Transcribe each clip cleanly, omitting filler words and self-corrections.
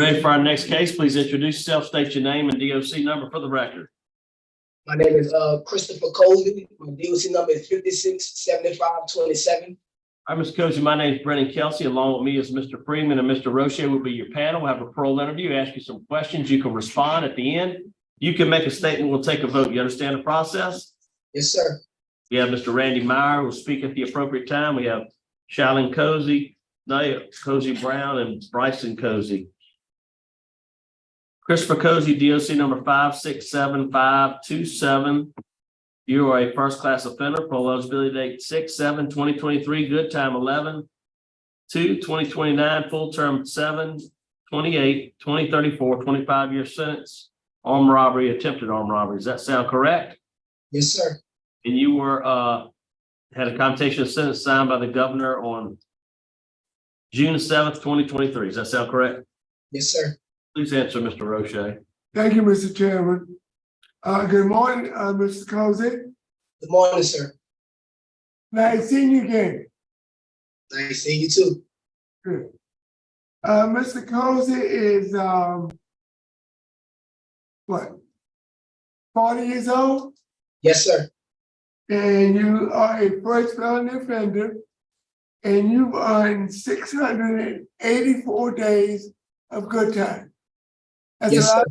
Ready for our next case? Please introduce yourself, state your name and DOC number for the record. My name is Christopher Cosey. My DOC number is 567527. All right, Mr. Cosey, my name is Brennan Kelsey. Along with me is Mr. Freeman and Mr. Roche will be your panel. We'll have a parole interview, ask you some questions. You can respond at the end. You can make a statement. We'll take a vote. You understand the process? Yes, sir. We have Mr. Randy Meyer who will speak at the appropriate time. We have Shalyn Cosey, Nia Cosey Brown, and Bryson Cosey. Christopher Cosey, DOC number 5675527. You are a first-class offender. Parole eligibility date 6/7/2023. Good time 11/2/2029. Full term 7/28/2034. 25-year sentence. Armed robbery, attempted armed robbery. Does that sound correct? Yes, sir. And you were had a commutation of sentence signed by the governor on June 7th, 2023. Does that sound correct? Yes, sir. Please answer, Mr. Roche. Thank you, Mr. Chairman. Good morning, Mr. Cosey. Good morning, sir. Nice seeing you again. Nice seeing you too. Good. Mr. Cosey is what? 40 years old? Yes, sir. And you are a first felony offender, and you've earned 684 days of good time. That's Yes, sir.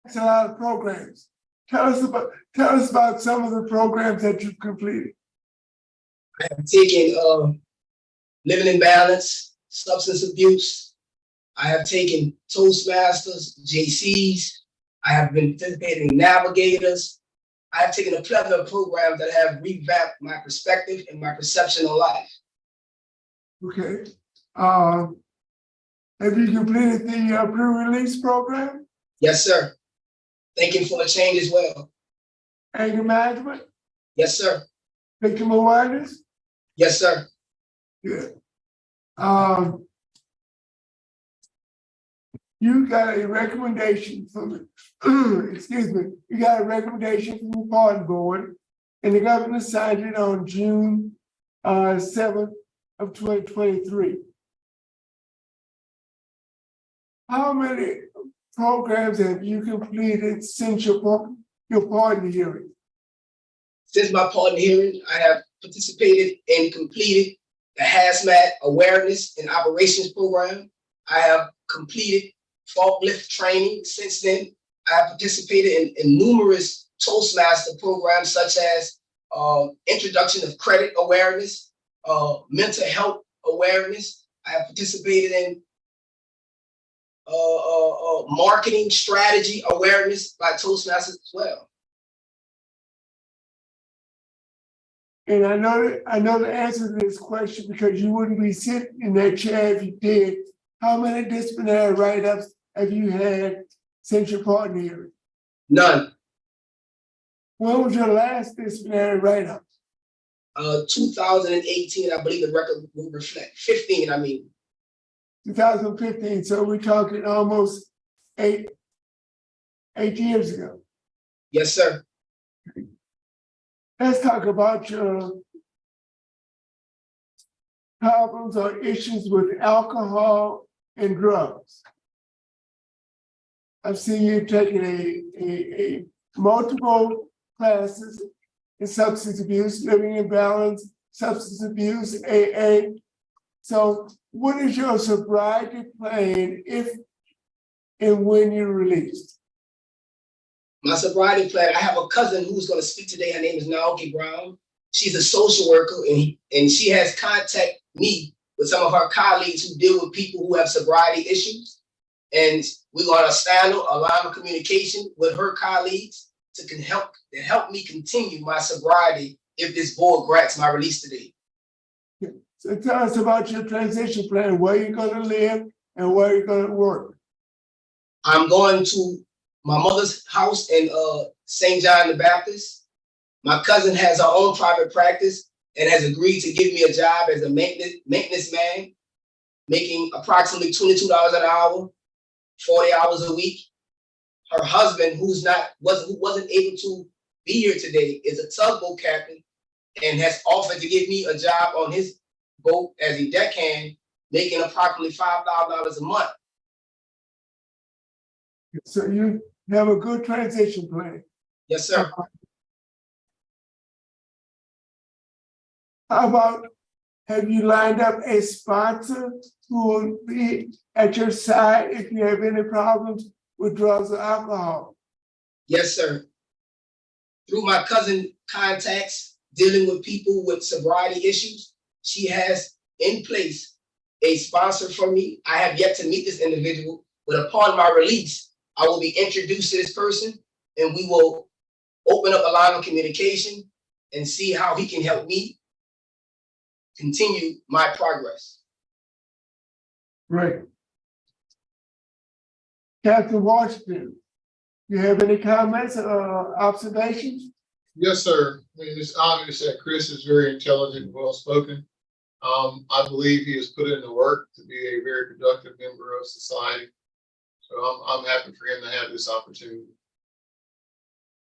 That's a lot of programs. Tell us about some of the programs that you've completed. I have taken living in balance, substance abuse. I have taken Toastmasters, JCs. I have been participating in navigators. I have taken a plethora of programs that have revamped my perspective and my perception of life. Okay. Have you completed the pre-release program? Yes, sir. Thinking for a change as well. Anger management? Yes, sir. Victim awareness? Yes, sir. Good. You got a recommendation from excuse me, you got a recommendation from the pardon board, and the governor signed it on June 7th of 2023. How many programs have you completed since your pardon hearing? Since my pardon hearing, I have participated and completed the hazmat awareness and operations program. I have completed forklift training since then. I have participated in numerous Toastmaster programs such as introduction of credit awareness, mental health awareness. I have participated in marketing strategy awareness by Toastmasters as well. And I know the answer to this question because you wouldn't be sitting in that chair if you did. How many disciplinary write-ups have you had since your pardon hearing? None. When was your last disciplinary write-up? 2018, I believe the record will reflect. 15, I mean. 2015, so we're talking almost eight years ago. Yes, sir. Let's talk about your problems or issues with alcohol and drugs. I've seen you taking a multiple classes in substance abuse, living in balance, substance abuse, AA. So what is your sobriety plan if and when you're released? My sobriety plan, I have a cousin who's going to speak today. Her name is Naoki Brown. She's a social worker, and she has contacted me with some of her colleagues who deal with people who have sobriety issues. And we're going to stand on a line of communication with her colleagues to help me continue my sobriety if this board grants my release today. So tell us about your transition plan, where you're going to live and where you're going to work. I'm going to my mother's house in St. John the Baptist. My cousin has her own private practice and has agreed to give me a job as a maintenance man, making approximately $22 an hour, 40 hours a week. Her husband, who wasn't able to be here today, is a tugboat captain and has offered to give me a job on his boat as a deckhand, making approximately $5,000 a month. So you have a good transition plan. Yes, sir. How about, have you lined up a sponsor who will be at your side if you have any problems with drugs or alcohol? Yes, sir. Through my cousin contacts dealing with people with sobriety issues, she has in place a sponsor for me. I have yet to meet this individual, but upon my release, I will be introduced to this person and we will open up a line of communication and see how he can help me continue my progress. Great. Captain Washington, you have any comments or observations? Yes, sir. I mean, it's obvious that Chris is very intelligent and well-spoken. I believe he has put in the work to be a very productive member of society. So I'm happy for him to have this opportunity.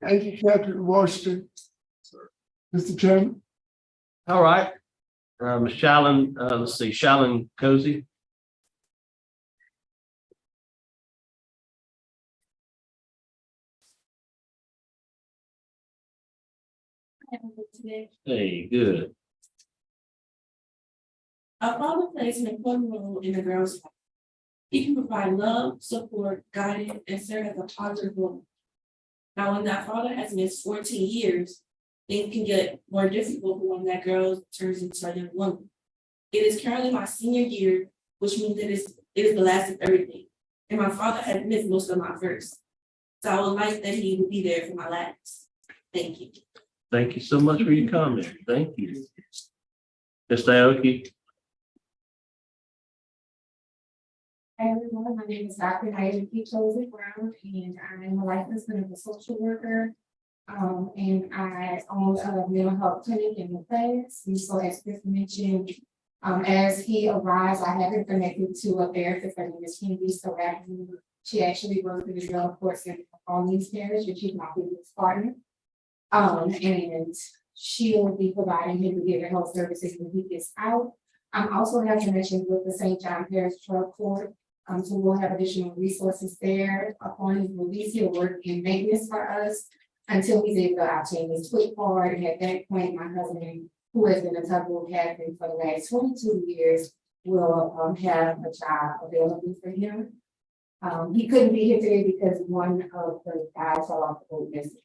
Thank you, Captain Washington. Sir. Mr. Chairman. All right. Ms. Shalyn, let's see, Shalyn Cosey. Hey, good. A father plays an important role in a girl's life. He can provide love, support, guidance, and serve as a positive role. Now, when that father has missed 14 years, things can get more difficult when that girl turns into a young woman. It is currently my senior year, which means it is the last of everything. And my father has missed most of my first. So I would like that he would be there for my last. Thank you. Thank you so much for your comment. Thank you. Mr. Aoki. Hi everyone, my name is Dr. Cosey Brown, and I'm a licensed clinical social worker. And I own a mental health clinic in the class. And so as Chris mentioned, as he arrives, I have him connected to a therapist. Her name is Candy. So she actually works with the drug court center on these parish, and she's my business partner. And she will be providing him with the health services when he gets out. I'm also have connections with the St. John Parish Drug Court. So we'll have additional resources there. Upon his release, he'll work in maintenance for us until he's able to obtain his quit card. And at that point, my husband, who has been a tugboat captain for the last 22 years, will have a job available for him. He couldn't be here today because one of the guys fell off the boat yesterday.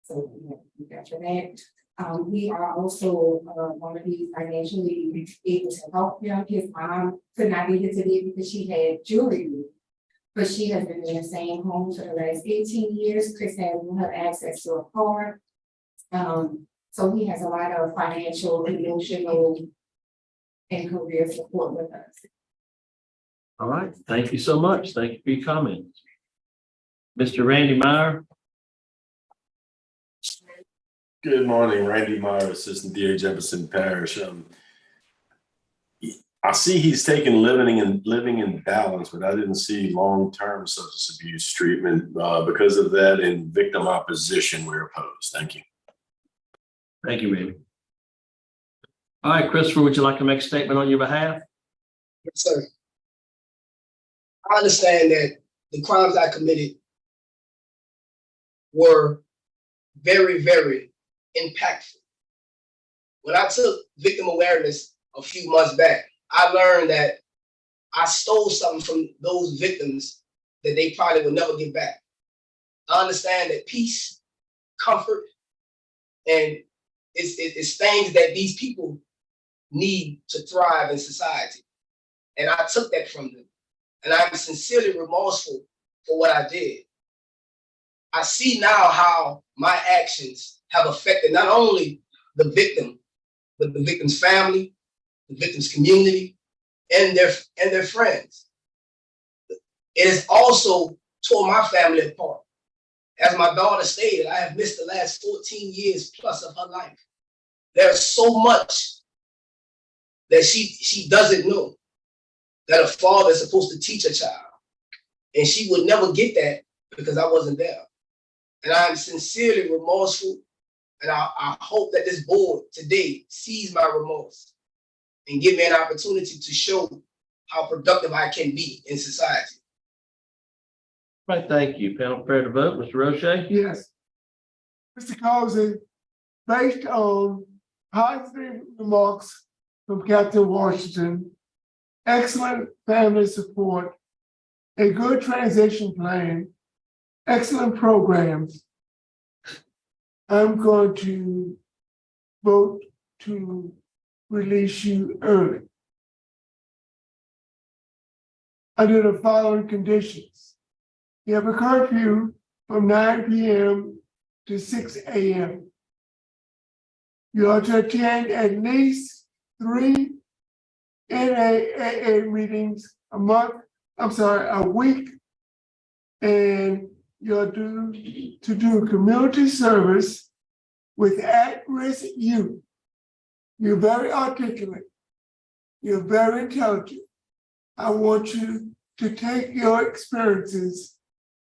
So we got your that. We are also going to be financially able to help him. His mom could not be here today because she had jewelry, but she has been in the same home for the last 18 years. Chris will have access to a car. So he has a lot of financial, emotional, and career support with us. All right. Thank you so much. Thank you for your comments. Mr. Randy Meyer. Good morning, Randy Meyer, Assistant DA Jefferson Parish. I see he's taken living in balance, but I didn't see long-term substance abuse treatment. Because of that, in victim opposition, we're opposed. Thank you. Thank you, Randy. All right, Christopher, would you like to make a statement on your behalf? Yes, sir. I understand that the crimes I committed were very, very impactful. When I took victim awareness a few months back, I learned that I stole something from those victims that they probably would never get back. I understand that peace, comfort, and it's things that these people need to thrive in society. And I took that from them. And I'm sincerely remorseful for what I did. I see now how my actions have affected not only the victim, but the victim's family, the victim's community, and their friends. It has also tore my family apart. As my daughter stated, I have missed the last 14 years plus of her life. There's so much that she doesn't know that a father is supposed to teach a child. And she would never get that because I wasn't there. And I'm sincerely remorseful. And I hope that this board today sees my remorse and give me an opportunity to show how productive I can be in society. Right, thank you. Panel prepared to vote. Mr. Roche? Yes. Mr. Cosey, based on positive remarks from Captain Washington, excellent family support, a good transition plan, excellent programs, I'm going to vote to release you early. Under the following conditions. You have a curfew from 9 p.m. to 6 a.m. You are to attend at least 3 NAAA meetings a week. And you're due to do community service with at-risk youth. You're very articulate. You're very intelligent. I want you to take your experiences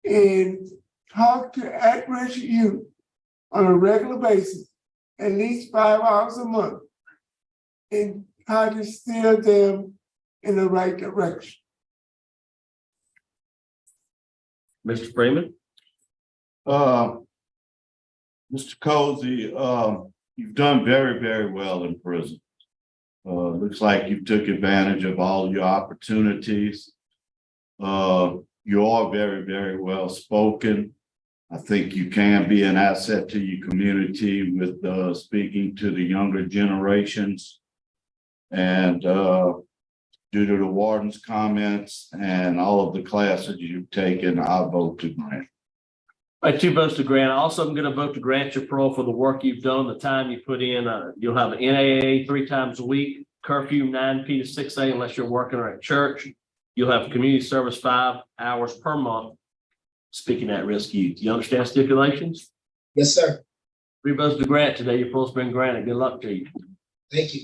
and talk to at-risk youth on a regular basis, at least 5 hours a month, and try to steer them in the right direction. Mr. Freeman? Mr. Cosey, you've done very, very well in prison. Looks like you took advantage of all your opportunities. You are very, very well spoken. I think you can be an asset to your community with speaking to the younger generations. And due to the warden's comments and all of the classes you've taken, I vote to grant. All right, 2 votes to grant. Also, I'm going to vote to grant your parole for the work you've done, the time you put in. You'll have an NAA 3 times a week, curfew 9 p to 6 a unless you're working or at church. You'll have community service 5 hours per month. Speaking at risk youth. Do you understand stipulations? Yes, sir. 3 votes to grant today. Your parole's been granted. Good luck to you. Thank you.